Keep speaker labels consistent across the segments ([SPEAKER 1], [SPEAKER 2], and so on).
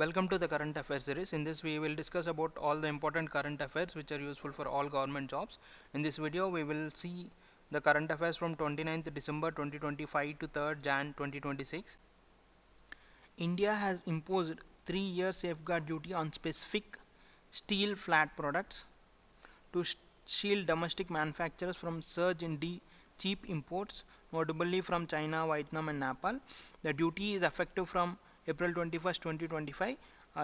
[SPEAKER 1] Welcome to the current affairs series. In this we will discuss about all the important current affairs which are useful for all government jobs. In this video we will see the current affairs from 29th December 2025 to 3rd Jan 2026. India has imposed 3-year safeguard duty on specific steel flat products to shield domestic manufacturers from surge in cheap imports, notably from China, Vietnam and Nepal. The duty is effective from April 21st, 2025,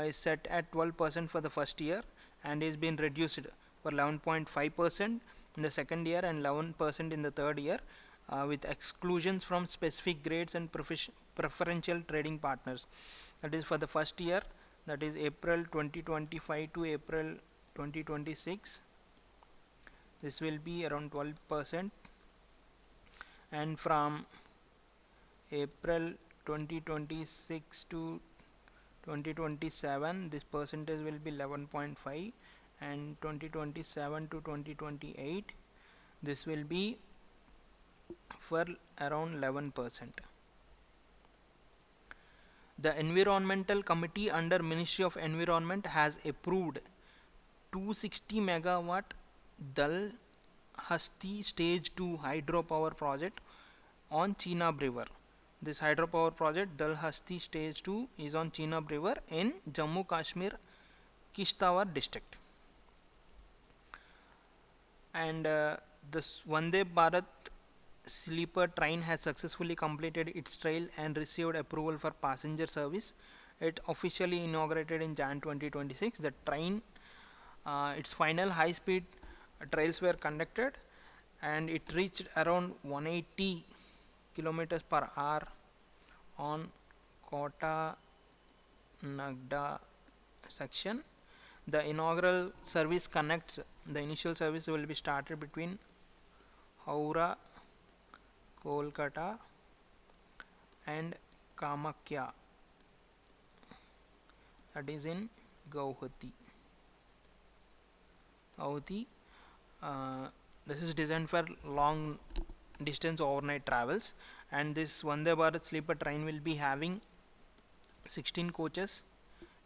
[SPEAKER 1] is set at 12% for the first year and is been reduced for 11.5% in the second year and 11% in the third year, with exclusions from specific grades and preferential trading partners. That is for the first year, that is April 2025 to April 2026. This will be around 12%, and from April 2026 to 2027 this percentage will be 11.5, and 2027 to 2028 this will be for around 11%. The Environmental Committee under Ministry of Environment has approved 260 megawatt Dal Hasti Stage 2 hydropower project on Chenab River. This hydropower project Dal Hasti Stage 2 is on Chenab River in Jammu Kashmir Kishtawar district. And this Vande Bharat sleeper train has successfully completed its trial and received approval for passenger service. It officially inaugurated in Jan 2026. The train, its final high speed trials were conducted and it reached around 180 kilometers per hour on Kota Nagda section. The inaugural service connects, the initial service will be started between Howrah, Kolkata and Kamakya, that is in Guwahati. This is designed for long distance overnight travels, and this Vande Bharat sleeper train will be having 16 coaches.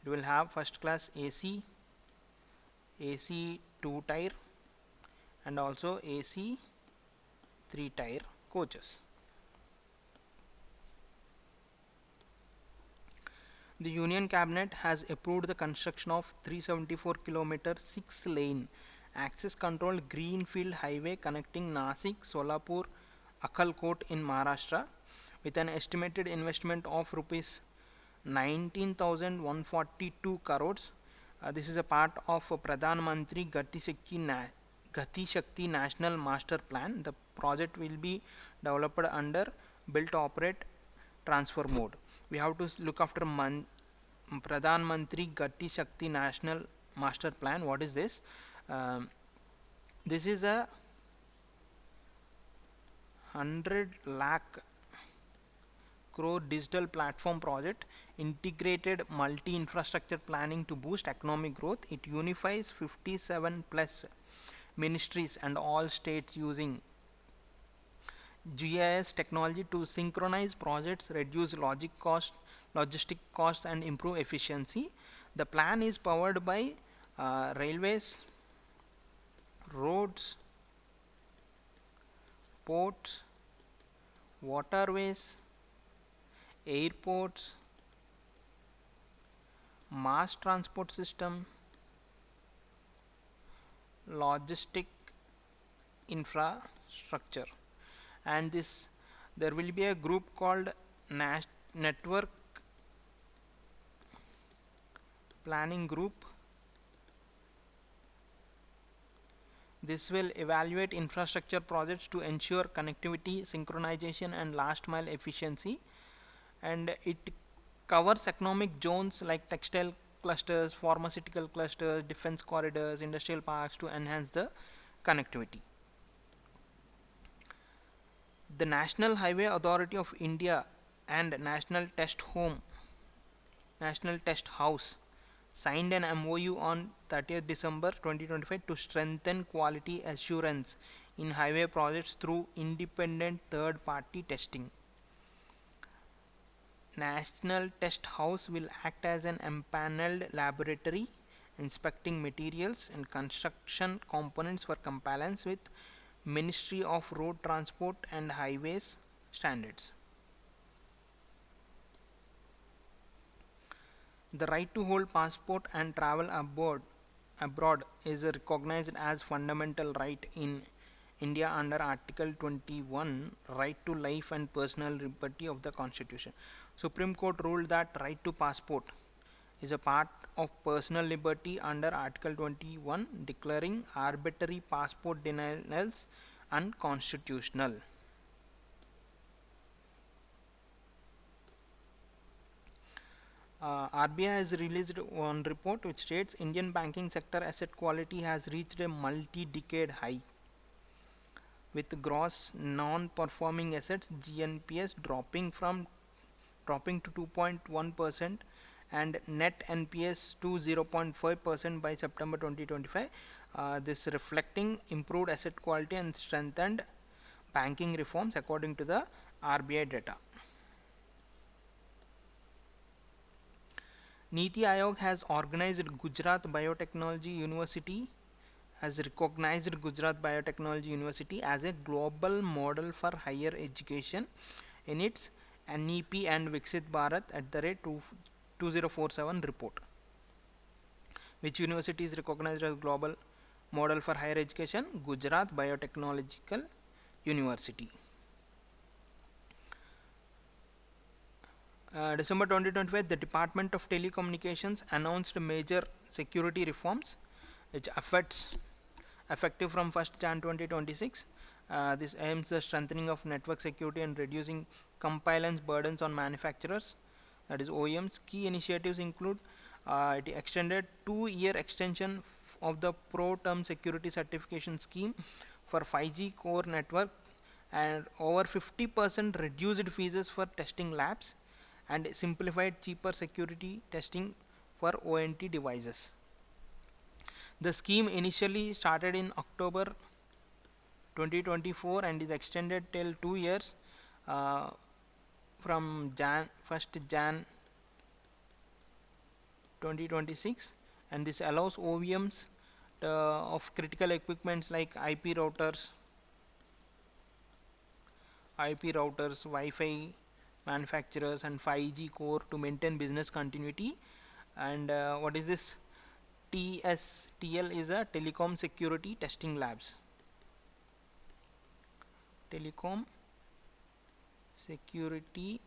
[SPEAKER 1] It will have first class AC 2 tier and also AC 3 tier coaches. The Union Cabinet has approved the construction of 374 km 6-lane access controlled greenfield highway connecting Nasik, Solapur, Akkalkot in Maharashtra with an estimated investment of rupees 19,142 crores. This is a part of Pradhan Mantri Gati Shakti National Master Plan. The project will be developed under build operate transfer mode. We have to look after Pradhan Mantri Gati Shakti National Master Plan. What is this? This is a 100 lakh crore digital platform project, integrated multi-infrastructure planning to boost economic growth. It unifies 57 plus ministries and all states using GIS technology to synchronize projects, reduce logistic costs and improve efficiency. The plan is powered by railways, roads, ports, waterways, airports, mass transport system, logistic infrastructure, and this there will be a group called Network Planning Group. This will evaluate infrastructure projects to ensure connectivity, synchronization and last mile efficiency, and it covers economic zones like textile clusters, pharmaceutical clusters, defense corridors, industrial parks to enhance the connectivity. The National Highway Authority of India and National Test House signed an MOU on 30th December 2025 to strengthen quality assurance in highway projects through independent third-party testing. National Test House will act as an empaneled laboratory, inspecting materials and construction components for compliance with Ministry of Road Transport and Highways standards. The right to hold passport and travel abroad is recognized as fundamental right in India under Article 21, right to life and personal liberty of the Constitution. Supreme Court ruled that right to passport is a part of personal liberty under Article 21, declaring arbitrary passport denials unconstitutional. RBI has released one report which states Indian banking sector asset quality has reached a multi-decade high, with gross non-performing assets (GNPS) dropping to 2.1% and net NPS to 0.5% by September 2025. This reflecting improved asset quality and strengthened banking reforms according to the RBI data. Niti Aayog has recognized Gujarat Biotechnology University as a global model for higher education in its NEP and Viksit Bharat at the rate 2047 report. Which university is recognized as global model for higher education? Gujarat Biotechnological University. December 2025, the Department of Telecommunications announced major security reforms which effective from 1st Jan 2026. This aims the strengthening of network security and reducing compliance burdens on manufacturers, that is OEMs. Key initiatives include it extended 2-year extension of the Pro Term Security Certification Scheme for 5G core network and over 50% reduced fees for testing labs and simplified cheaper security testing for ONT devices. The scheme initially started in October 2024 and is extended till 2 years from 1st Jan 2026, and this allows OEMs of critical equipments like IP routers, Wi-Fi manufacturers and 5G core to maintain business continuity. And what is this? TSTL is a Telecom Security Testing Labs. Telecom Security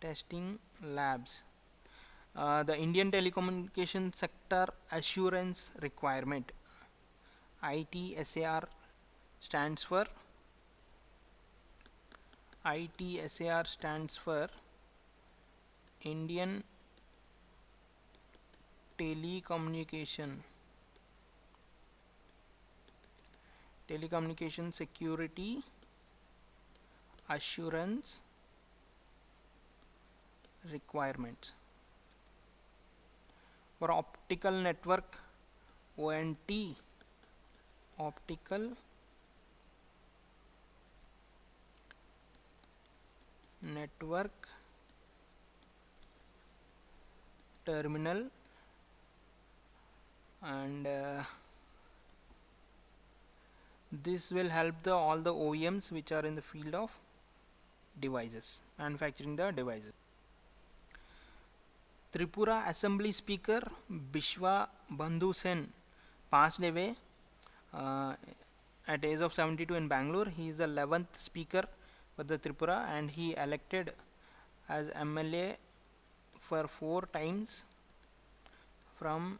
[SPEAKER 1] Testing Labs. The Indian Telecommunication Sector Assurance Requirement, ITSAR stands for Indian Telecommunication Security Assurance Requirements. For optical network, ONT, optical network terminal, and this will help all the OEMs which are in the field of devices, manufacturing the devices. Tripura Assembly Speaker Bishwa Bandhu Sen passed away at age of 72 in Bangalore. He is the 11th Speaker for the Tripura and he elected as MLA for 4 times from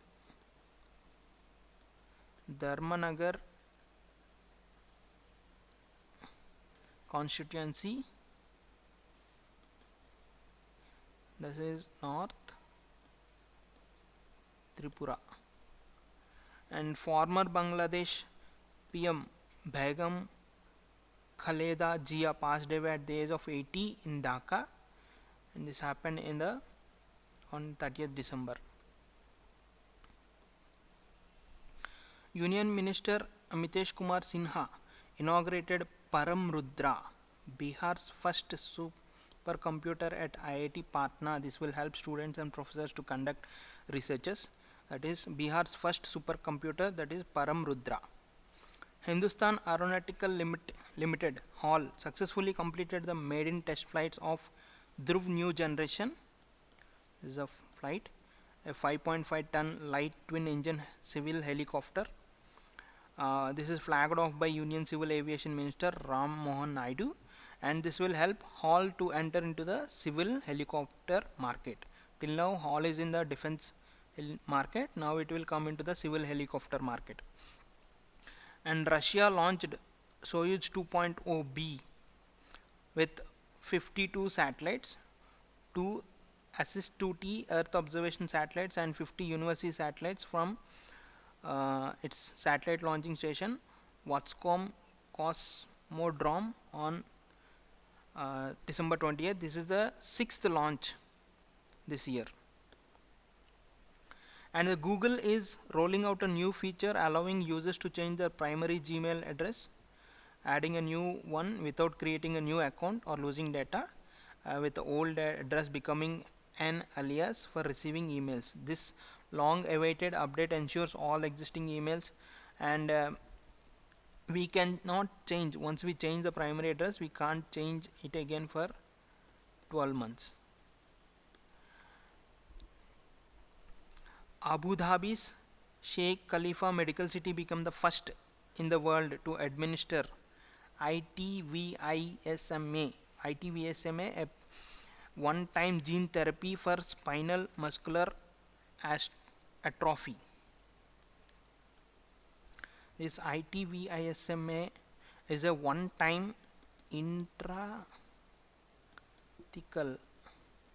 [SPEAKER 1] Dharmanagar constituency. This is North Tripura. And former Bangladesh PM Begum Khaleda Jia passed away at the age of 80 in Dhaka, and this happened on 30th December. Union Minister Amitesh Kumar Sinha inaugurated Param Rudra, Bihar's first supercomputer at IIT Patna. This will help students and professors to conduct researches. That is Bihar's first supercomputer, that is Param Rudra. Hindustan Aeronautical Limited HAL successfully completed the maiden test flights of Dhruv new generation. This is a flight, a 5.5 ton light twin engine civil helicopter. This is flagged off by Union Civil Aviation Minister Ram Mohan Naidu, and this will help HAL to enter into the civil helicopter market. Till now HAL is in the defense market, now it will come into the civil helicopter market. And Russia launched Soyuz 2.0B with 52 satellites, 2 Assist-2T Earth observation satellites and 50 University satellites from its satellite launching station Votskom Cosmodrome on December 20th. This is the 6th launch this year. And Google is rolling out a new feature allowing users to change their primary Gmail address, adding a new one without creating a new account or losing data, with the old address becoming an alias for receiving emails. This long awaited update ensures all existing emails, and we cannot change. Once we change the primary address, we can't change it again for 12 months. Abu Dhabi's Sheikh Khalifa Medical City became the first in the world to administer ITVISMA, a one-time gene therapy for spinal muscular atrophy. This ITVISMA is a one-time intrathecal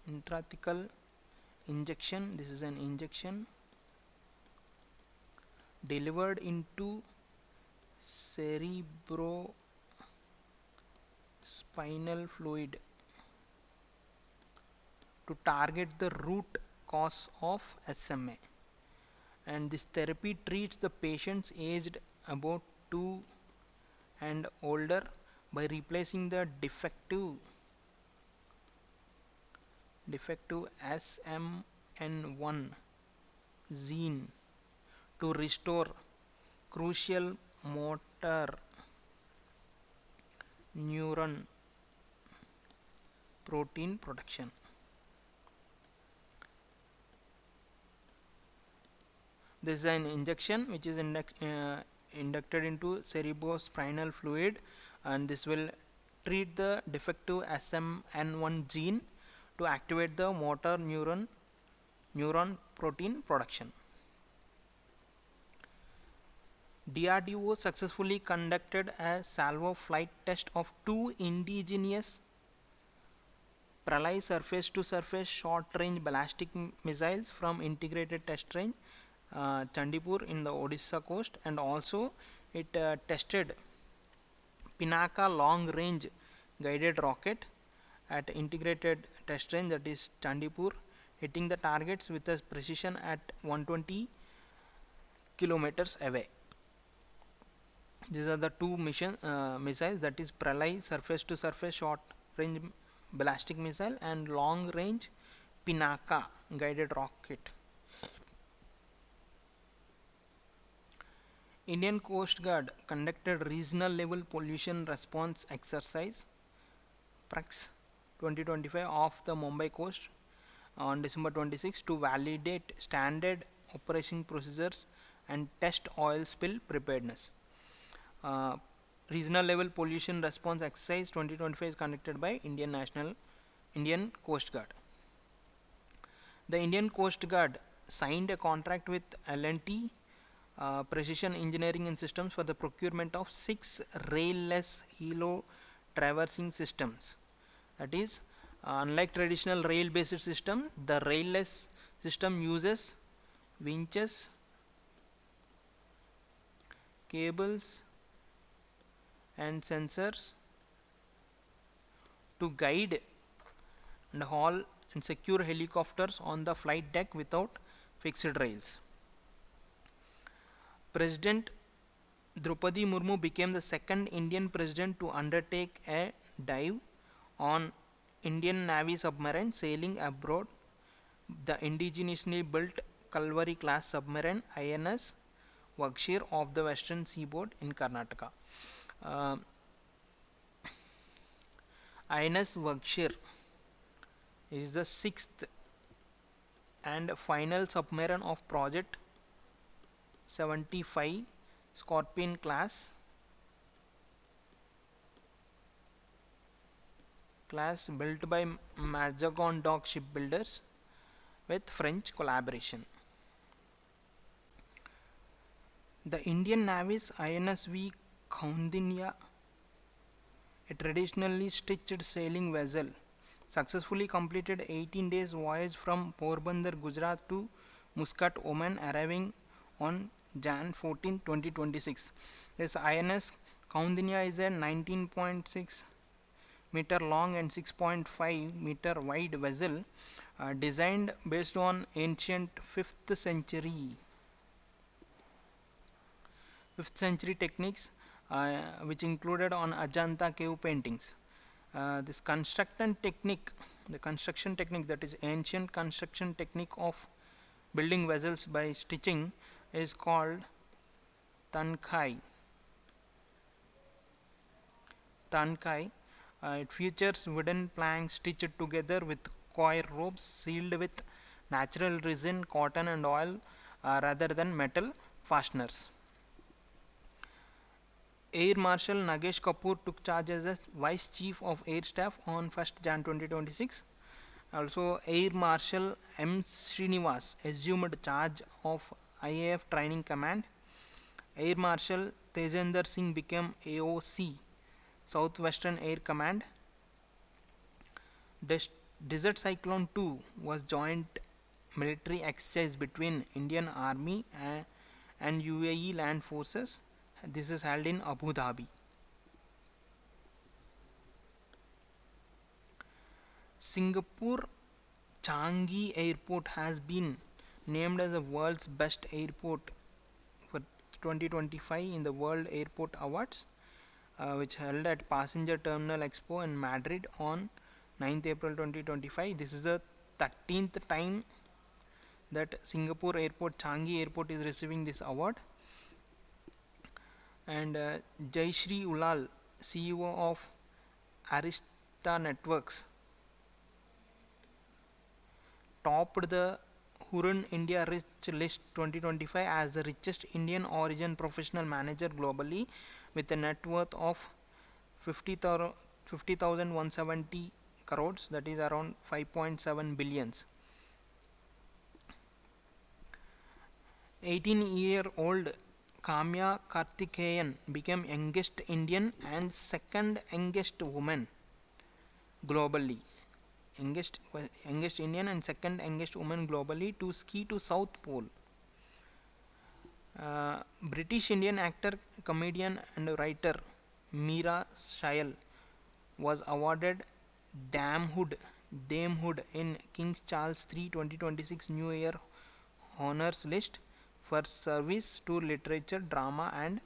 [SPEAKER 1] injection. This is an injection delivered into cerebrospinal fluid to target the root cause of SMA, and this therapy treats the patients aged about 2 and older by replacing the defective SMN1 gene to restore crucial motor neuron protein production. This is an injection which is inducted into cerebrospinal fluid, and this will treat the defective SMN1 gene to activate the motor neuron protein production. DRDO successfully conducted a salvo flight test of 2 indigenous Pralay surface-to-surface short-range ballistic missiles from Integrated Test Range Chandipur in the Odisha coast, and also it tested Pinaka long-range guided rocket at Integrated Test Range, that is Chandipur, hitting the targets with a precision at 120 kilometers away. These are the 2 missiles, that is Pralay surface-to-surface short-range ballistic missile and long-range Pinaka guided rocket. Indian Coast Guard conducted regional level pollution response exercise PREX 2025 off the Mumbai coast on December 26 to validate standard operation procedures and test oil spill preparedness. Regional level pollution response exercise 2025 is conducted by Indian Coast Guard. The Indian Coast Guard signed a contract with L&T Precision Engineering and Systems for the procurement of 6 rail-less helo traversing systems. That is, unlike traditional rail-based system, the rail-less system uses winches, cables and sensors to guide and haul and secure helicopters on the flight deck without fixed rails. President Draupadi Murmu became the second Indian president to undertake a dive on Indian Navy submarine sailing abroad, the indigenously built Calvary class submarine INS whcih of the western seaboard in Karnataka. Uh, INS whcih is the sixth and final submarine of Project 75 Scorpion class built by Mazagon Dock shipbuilders with French collaboration. The Indian Navy's INSV Kaundinya, a traditionally stitched sailing vessel, successfully completed 18 days voyage from Porbandar, Gujarat to Muscat, Oman, arriving on Jan 14, 2026. This INS Kaundinya is a 19.6 meter long and 6.5 meter wide vessel designed based on ancient 5th century techniques which included on Ajanta cave paintings. This the construction technique, that is ancient construction technique of building vessels by stitching, is called Tankai. It features wooden planks stitched together with coir ropes sealed with natural resin, cotton and oil rather than metal fasteners. Air Marshal Nagesh Kapoor took charge as Vice Chief of Air Staff on 1st Jan 2026. Also, Air Marshal M. Srinivas assumed charge of IAF Training Command. Air Marshal Tejender Singh became AOC, Southwestern Air Command. Desert Cyclone 2 was joint military exercise between Indian Army and UAE land forces. This is held in Abu Dhabi. Singapore Changi Airport has been named as the world's best airport for 2025 in the World Airport Awards, which held at Passenger Terminal Expo in Madrid on 9th April 2025. This is the 13th time that Singapore Airport, Changi Airport, is receiving this award. And Jayashree Ulal, CEO of Arista Networks, topped the Hurun India Rich List 2025 as the richest Indian origin professional manager globally, with a net worth of 50,170 crores, that is around 5.7 billions. 18-year-old Kamya Karthikeyan became youngest Indian and second youngest woman globally. Youngest Indian and second youngest woman globally to ski to South Pole. British Indian actor, comedian and writer Meera Syal was awarded Damehood in King Charles III 2026 New Year Honours List for service to literature, drama and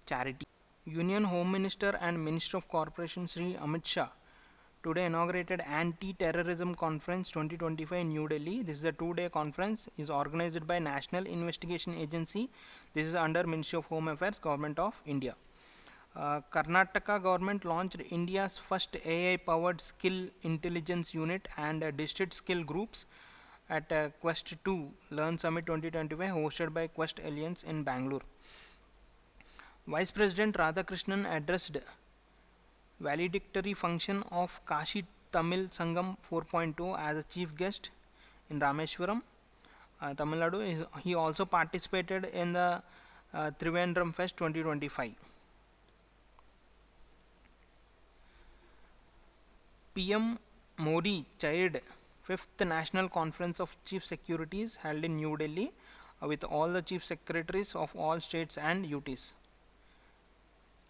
[SPEAKER 1] charity. Union Home Minister and Minister of Corporation Sri Amit Shah today inaugurated Anti-Terrorism Conference 2025 in New Delhi. This is a 2-day conference, is organized by National Investigation Agency. This is under Ministry of Home Affairs, Government of India. Karnataka government launched India's first AI-powered skill intelligence unit and district skill groups at Quest 2 Learn Summit 2025 hosted by Quest Alliance in Bangalore. Vice President Radhakrishnan addressed valedictory function of Kashi Tamil Sangam 4.0 as a chief guest in Rameswaram, Tamil Nadu. He also participated in the Trivandrum Fest 2025. PM Modi chaired 5th National Conference of Chief Secretaries held in New Delhi with all the Chief Secretaries of all states and UTs.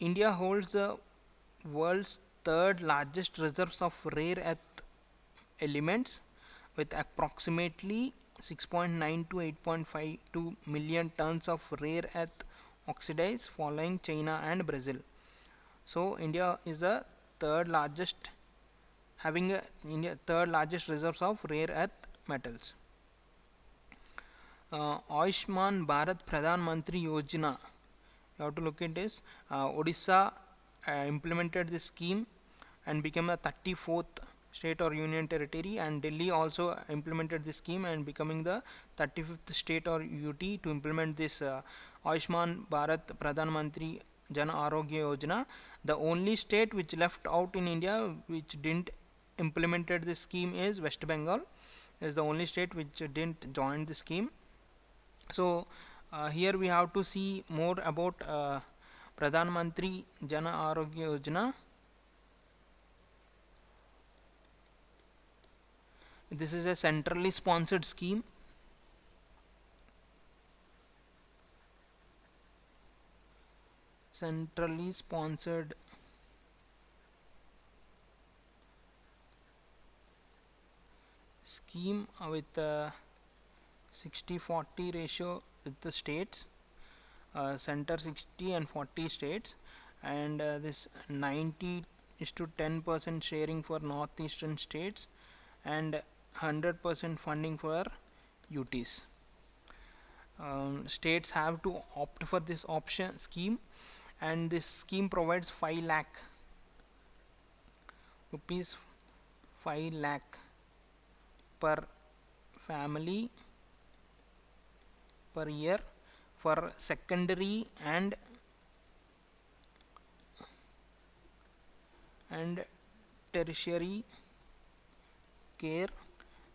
[SPEAKER 1] India holds the world's third largest reserves of rare earth elements with approximately 6.9 to 8.52 million tons of rare earth oxides following China and Brazil. So India is the third largest having India third largest reserves of rare earth metals. Ayushman Bharat Pradhan Mantri Yojana. You have to look at this. Odisha implemented this scheme and became a 34th state or union territory, and Delhi also implemented this scheme and becoming the 35th state or UT to implement this Ayushman Bharat Pradhan Mantri Jan Arogya Yojana. The only state which left out in India which didn't implemented this scheme is West Bengal. Is the only state which didn't join the scheme. So here we have to see more about Pradhan Mantri Jana Arogya Yojana. This is a centrally sponsored scheme. Centrally sponsored scheme with 60-40 ratio with the states. Center 60 and 40 states, and this 90 is to 10% sharing for northeastern states and 100% funding for UTs. States have to opt for this option scheme, and this scheme provides 5 lakh rupees 5 lakh per family per year for secondary and tertiary care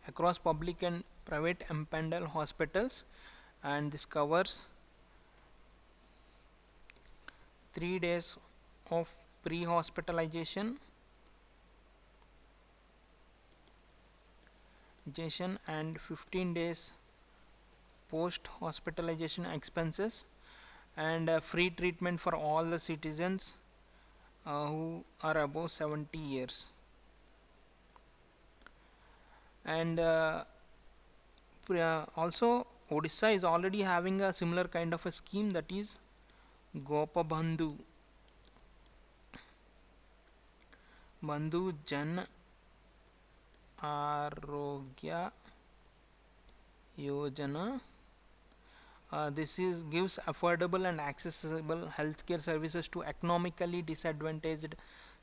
[SPEAKER 1] across public and private empaneled hospitals, and this covers 3 days of pre-hospitalization and 15 days post-hospitalization expenses, and free treatment for all the citizens who are above 70 years. And also Odisha is already having a similar kind of a scheme, that is Gopabandhu Jan Arogya Yojana. This gives affordable and accessible healthcare services to economically disadvantaged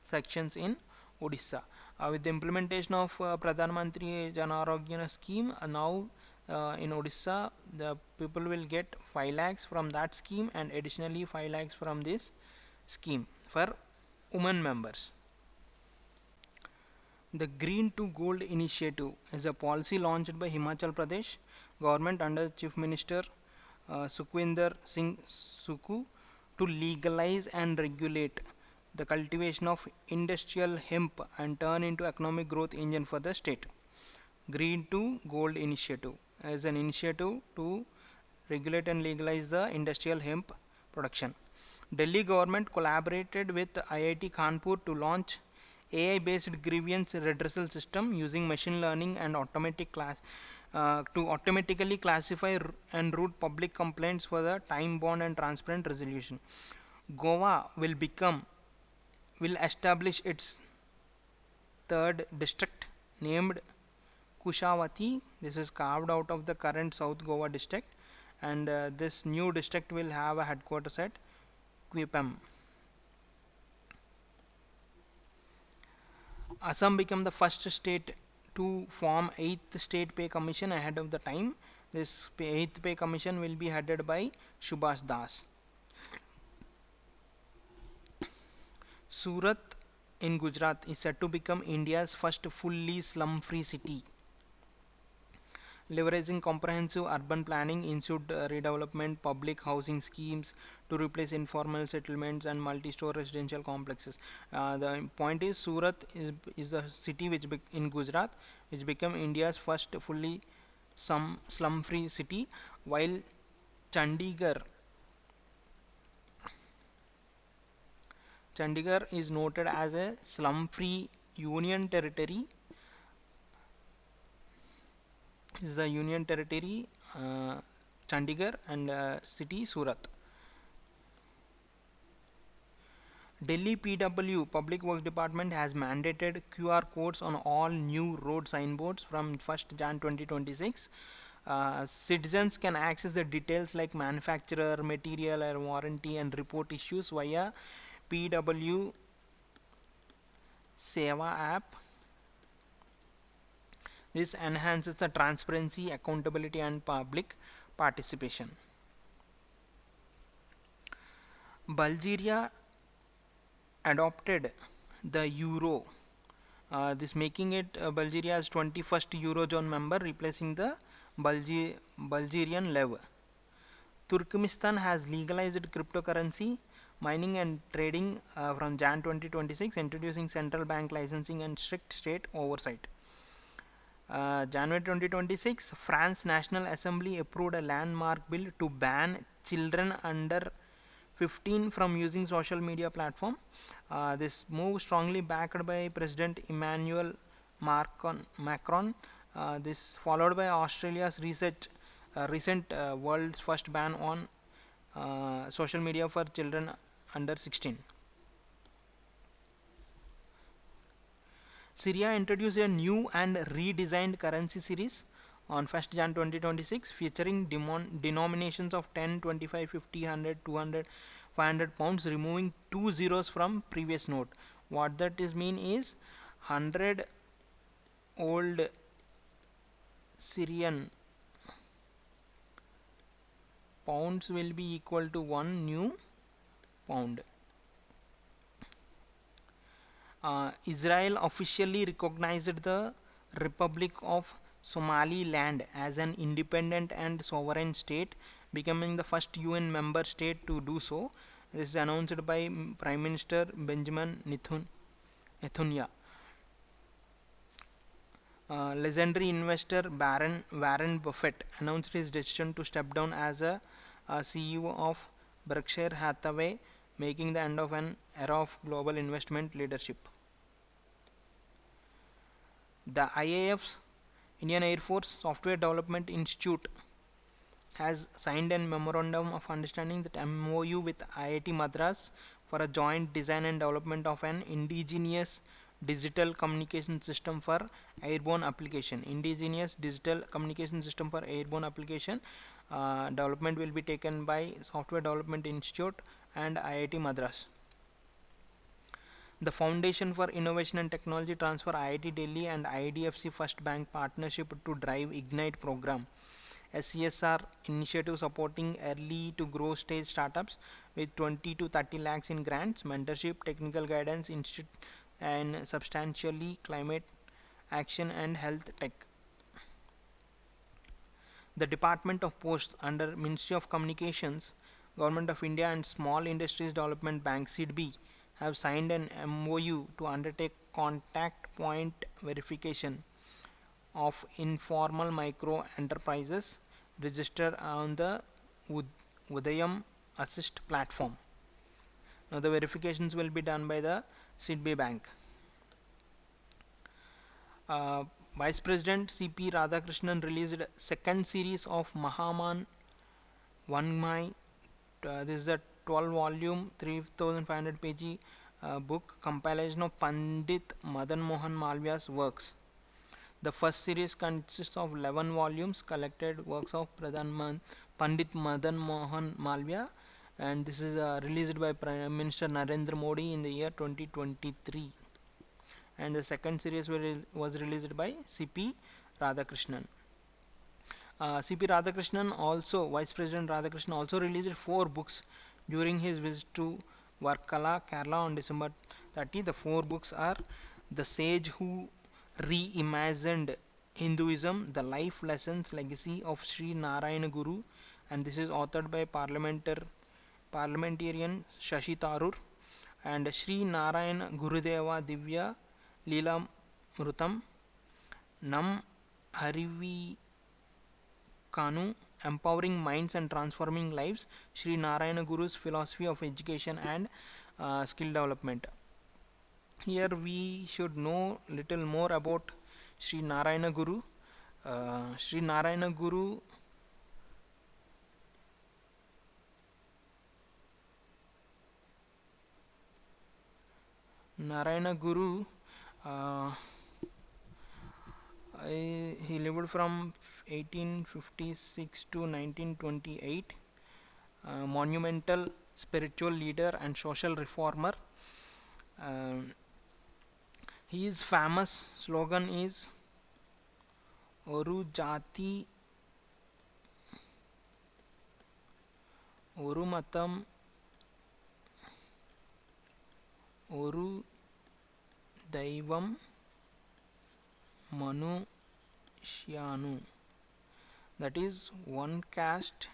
[SPEAKER 1] sections in Odisha. With the implementation of Pradhan Mantri Jan Arogya scheme, now in Odisha the people will get 5 lakhs from that scheme, and additionally 5 lakhs from this scheme for women members. The Green to Gold initiative is a policy launched by Himachal Pradesh government under Chief Minister Sukhwinder Singh Sukhu to legalize and regulate the cultivation of industrial hemp and turn into economic growth engine for the state. Green to Gold initiative is an initiative to regulate and legalize the industrial hemp production. Delhi government collaborated with IIT Kanpur to launch AI-based grievance redressal system using machine learning and to automatically classify and route public complaints for the time-bound and transparent resolution. Goa will establish its third district named Kushavati. This is carved out of the current South Goa district, and this new district will have a headquarters at Quipam. Assam became the first state to form 8th State Pay Commission ahead of the time. This 8th Pay Commission will be headed by Subhash Das. Surat in Gujarat is said to become India's first fully slum-free city. Leveraging comprehensive urban planning, ensured redevelopment, public housing schemes to replace informal settlements and multi-store residential complexes. The point is, Surat is a city which in Gujarat which became India's first fully slum-free city, while Chandigarh is noted as a slum-free union territory. This is a union territory, Chandigarh, and city Surat. Delhi PW Public Works Department has mandated QR codes on all new road signboards from 1st Jan 2026. Citizens can access the details like manufacturer, material or warranty and report issues via PW Seva app. This enhances the transparency, accountability and public participation. Bulgaria adopted the euro, this making it Bulgaria's 21st Eurozone member, replacing the Bulgarian lev. Turkmenistan has legalized cryptocurrency mining and trading from Jan 2026, introducing central bank licensing and strict state oversight. January 2026, France National Assembly approved a landmark bill to ban children under 15 from using social media platform. This move strongly backed by President Emmanuel Macron. This followed by Australia's recent world's first ban on social media for children under 16. Syria introduced a new and redesigned currency series on 1st Jan 2026, featuring denominations of 10, 25, 50, 100, 200, 500 pounds, removing two zeros from previous note. What that is mean is 100 old Syrian pounds will be equal to 1 new pound. Israel officially recognized the Republic of Somaliland as an independent and sovereign state, becoming the first UN member state to do so. This is announced by Prime Minister Benjamin Netanyahu. Legendary investor Warren Buffett announced his decision to step down as a CEO of Berkshire Hathaway, making the end of an era of global investment leadership. The IAF's Indian Air Force Software Development Institute has signed a memorandum of understanding, that MOU, with IIT Madras for a joint design and development of an indigenous digital communication system for airborne application. Indigenous digital communication system for airborne application development will be taken by Software Development Institute and IIT Madras. The Foundation for Innovation and Technology Transfer, IIT Delhi and IDFC First Bank partnership to drive Ignite program, a CSR initiative supporting early to grow stage startups with 20 to 30 lakhs in grants, mentorship, technical guidance, and substantially climate action and health tech. The Department of Posts under Ministry of Communications, Government of India and Small Industries Development Bank (SIDBI) have signed an MOU to undertake contact point verification of informal micro enterprises registered on the Udayam Assist platform. Now the verifications will be done by the SIDBI Bank. Vice President C.P. Radhakrishnan released second series of Mahaman Vanmai. This is a 12 volume 3500 page book compilation of Pandit Madan Mohan Malviya's works. The first series consists of 11 volumes collected works of Pandit Madan Mohan Malviya, and this is released by Prime Minister Narendra Modi in the year 2023. And the second series was released by C.P. Radhakrishnan. C.P. Radhakrishnan also, Vice President Radhakrishnan also released 4 books during his visit to Varkala, Kerala on December 30. The 4 books are The Sage Who Reimagined Hinduism, The Life Lessons Legacy of Sri Narayana Guru, and this is authored by parliamentarian Shashi Tharoor, and Sri Narayana Gurudeva Divya Leela Mrutam, Nam Harivi Kanu, Empowering Minds and Transforming Lives, Sri Narayana Guru's Philosophy of Education and Skill Development. Here we should know little more about Sri Narayana Guru. Sri Narayana Guru Narayana Guru, uh, he lived from 1856 to 1928. Monumental spiritual leader and social reformer. Um, his famous slogan is Oru Jati, Oru Matam, Oru Daivam, Manu Shyanu. That is one caste,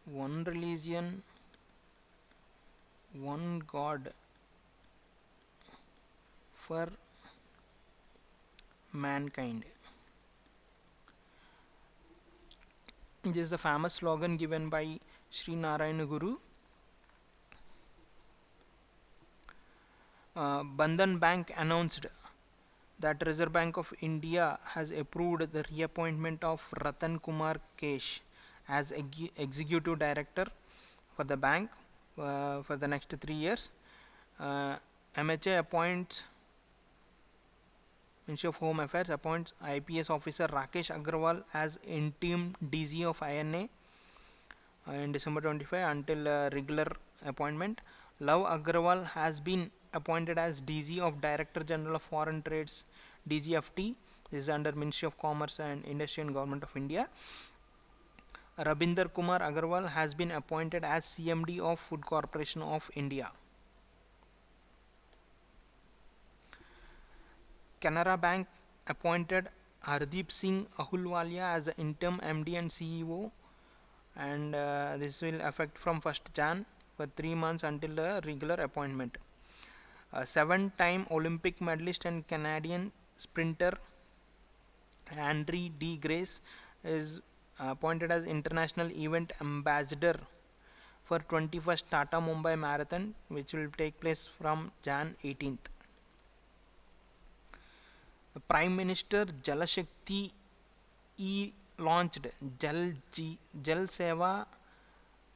[SPEAKER 1] one religion, one God for mankind. This is the famous slogan given by Sri Narayana Guru. Bandhan Bank announced that Reserve Bank of India has approved the reappointment of Ratan Kumar Kesh as Executive Director for the bank for the next 3 years. MHA appoints Ministry of Home Affairs appoints IPS officer Rakesh Agrawal as interim DG of INA in December 25 until regular appointment. Love Agrawal has been appointed as DG of Director General of Foreign Trades DGFT. This is under Ministry of Commerce and Industry and Government of India. Rabinder Kumar Agarwal has been appointed as CMD of Food Corporation of India. Canara Bank appointed Hardeep Singh Ahluwalia as the interim MD and CEO, and this will affect from 1st Jan for 3 months until the regular appointment. A 7-time Olympic medalist and Canadian sprinter Andre D. Grace is appointed as International Event Ambassador for 21st Tata Mumbai Marathon, which will take place from Jan 18th. The Prime Minister Jal Shakti launched Jal Seva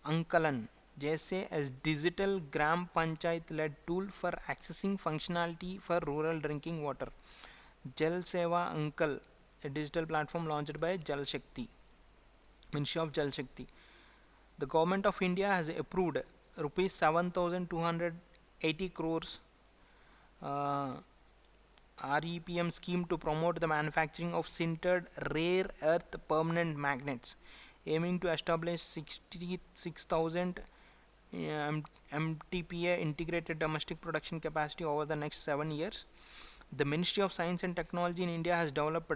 [SPEAKER 1] Ankalan JSA as digital Gram Panchayat led tool for accessing functionality for rural drinking water. Jal Seva Ankal, a digital platform launched by Jal Shakti, Ministry of Jal Shakti. The Government of India has approved rupees 7,280 crores REPM scheme to promote the manufacturing of sintered rare earth permanent magnets, aiming to establish 66,000 MTPA integrated domestic production capacity over the next 7 years. The Ministry of Science and Technology in India has developed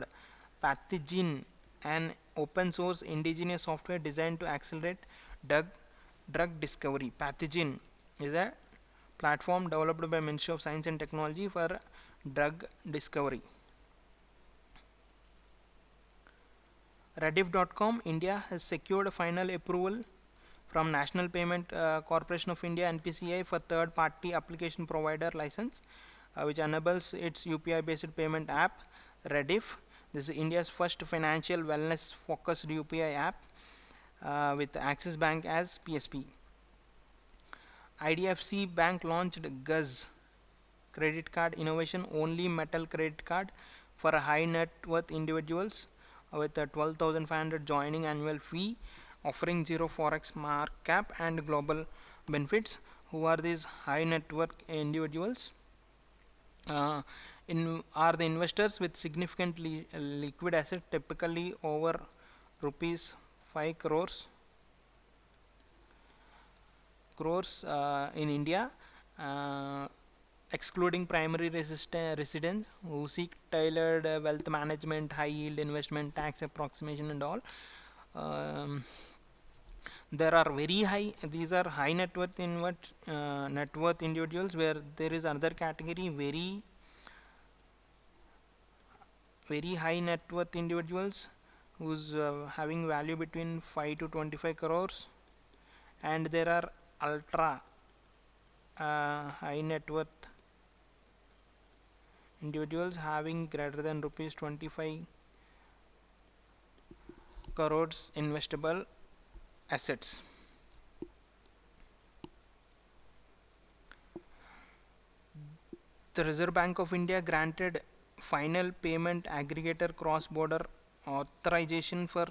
[SPEAKER 1] Pathogen, an open source indigenous software designed to accelerate drug discovery. Pathogen is a platform developed by Ministry of Science and Technology for drug discovery. Rediff.com India has secured a final approval from National Payment Corporation of India NPCI for third party application provider license, which enables its UPI based payment app Rediff. This is India's first financial wellness focused UPI app with Axis Bank as PSP. IDFC Bank launched GUZ credit card innovation only metal credit card for high net worth individuals with a 12,500 joining annual fee, offering zero forex markup and global benefits. Who are these high net worth individuals? Are the investors with significant liquid asset, typically over rupees 5 crores in India, excluding primary residents who seek tailored wealth management, high yield investment, tax approximation and all. There are these are high net worth individuals, where there is another category, very high net worth individuals who's having value between 5 to 25 crores, and there are ultra high net worth individuals having greater than rupees 25 crores investable assets. The Reserve Bank of India granted final payment aggregator cross-border authorization for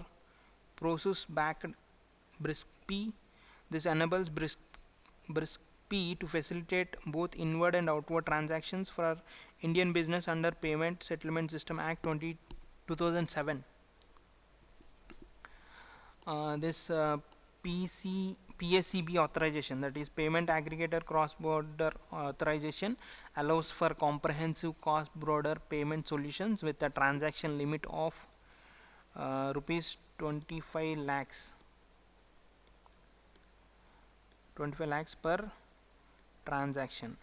[SPEAKER 1] process-backed BRISP. This enables BRISP to facilitate both inward and outward transactions for Indian business under Payment Settlement System Act 2007. This PSCB authorization, that is Payment Aggregator Cross-Border Authorization, allows for comprehensive cross-border payment solutions with a transaction limit of rupees 25 lakhs per transaction.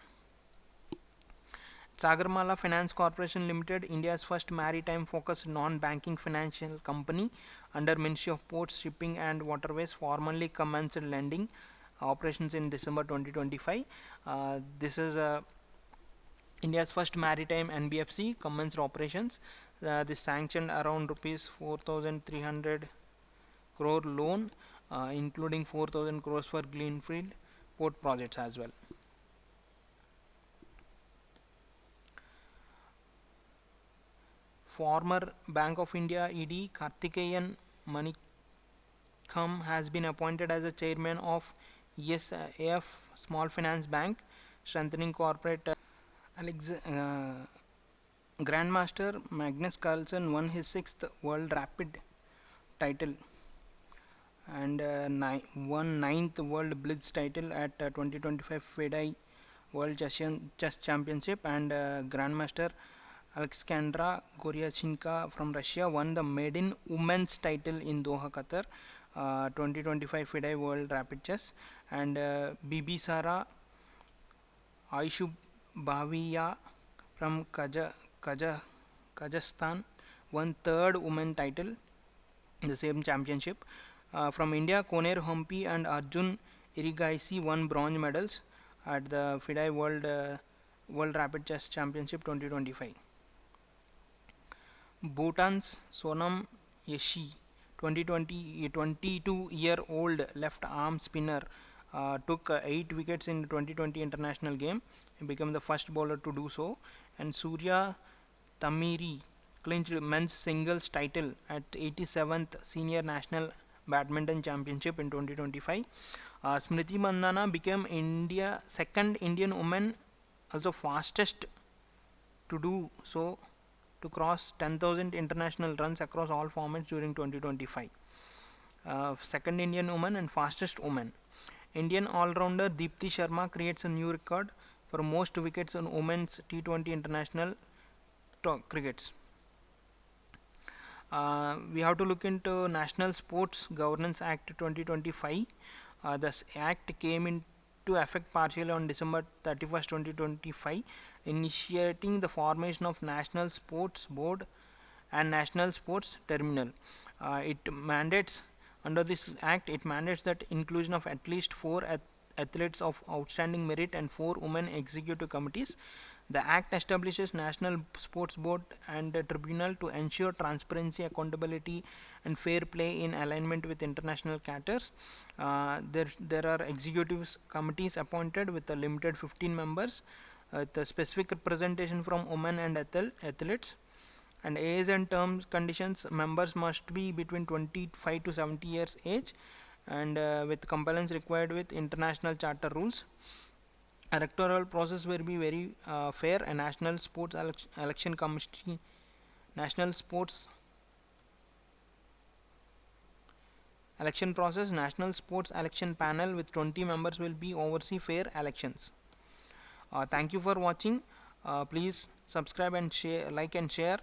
[SPEAKER 1] Sagarmala Finance Corporation Limited, India's first maritime-focused non-banking financial company under Ministry of Ports, Shipping and Waterways, formally commenced lending operations in December 2025. This is India's first maritime NBFC commenced operations. This sanctioned around rupees 4,300 crore loan, including 4,000 crores for greenfield port projects as well. Former Bank of India ED Karthikeyan Manickam has been appointed as the chairman of ESAF Small Finance Bank, strengthening corporate. Grandmaster Magnus Carlsen won his 6th World Rapid title and won 9th World Blitz title at 2025 FIDE World Chess Championship, and Grandmaster Alexandra Goryachinka from Russia won the maiden women's title in Doha, Qatar, 2025 FIDE World Rapid Chess, and Bibisara Aishubhaviya from Kazakhstan won 3rd women title in the same championship. From India, Koner Humpy and Arjun Irigaisi won bronze medals at the FIDE World Rapid Chess Championship 2025. Bhutan's Sonam Yeshi, 22-year-old left arm spinner, took 8 wickets in the 2020 international game and became the first bowler to do so. And Surya Tamiri clinched men's singles title at 87th Senior National Badminton Championship in 2025. Smriti Mandhana became second Indian woman, also fastest to do so, to cross 10,000 international runs across all formats during 2025. Second Indian woman and fastest woman. Indian all-rounder Deepti Sharma creates a new record for most wickets in women's T20 international crickets. We have to look into National Sports Governance Act 2025. This act came into effect partially on December 31st, 2025, initiating the formation of National Sports Board and National Sports Terminal. Under this act, it mandates that inclusion of at least 4 athletes of outstanding merit and 4 women executive committees. The Act establishes National Sports Board and a tribunal to ensure transparency, accountability, and fair play in alignment with international charters. There are executive committees appointed with a limited 15 members, with a specific representation from women and athletes. And age and terms conditions: members must be between 25 to 70 years age, and with compliance required with international charter rules. Electoral process will be very fair. A National Sports Election Committee, National Sports Election Process, National Sports Election Panel with 20 members will be oversee fair elections. Thank you for watching. Please subscribe and share, like and share.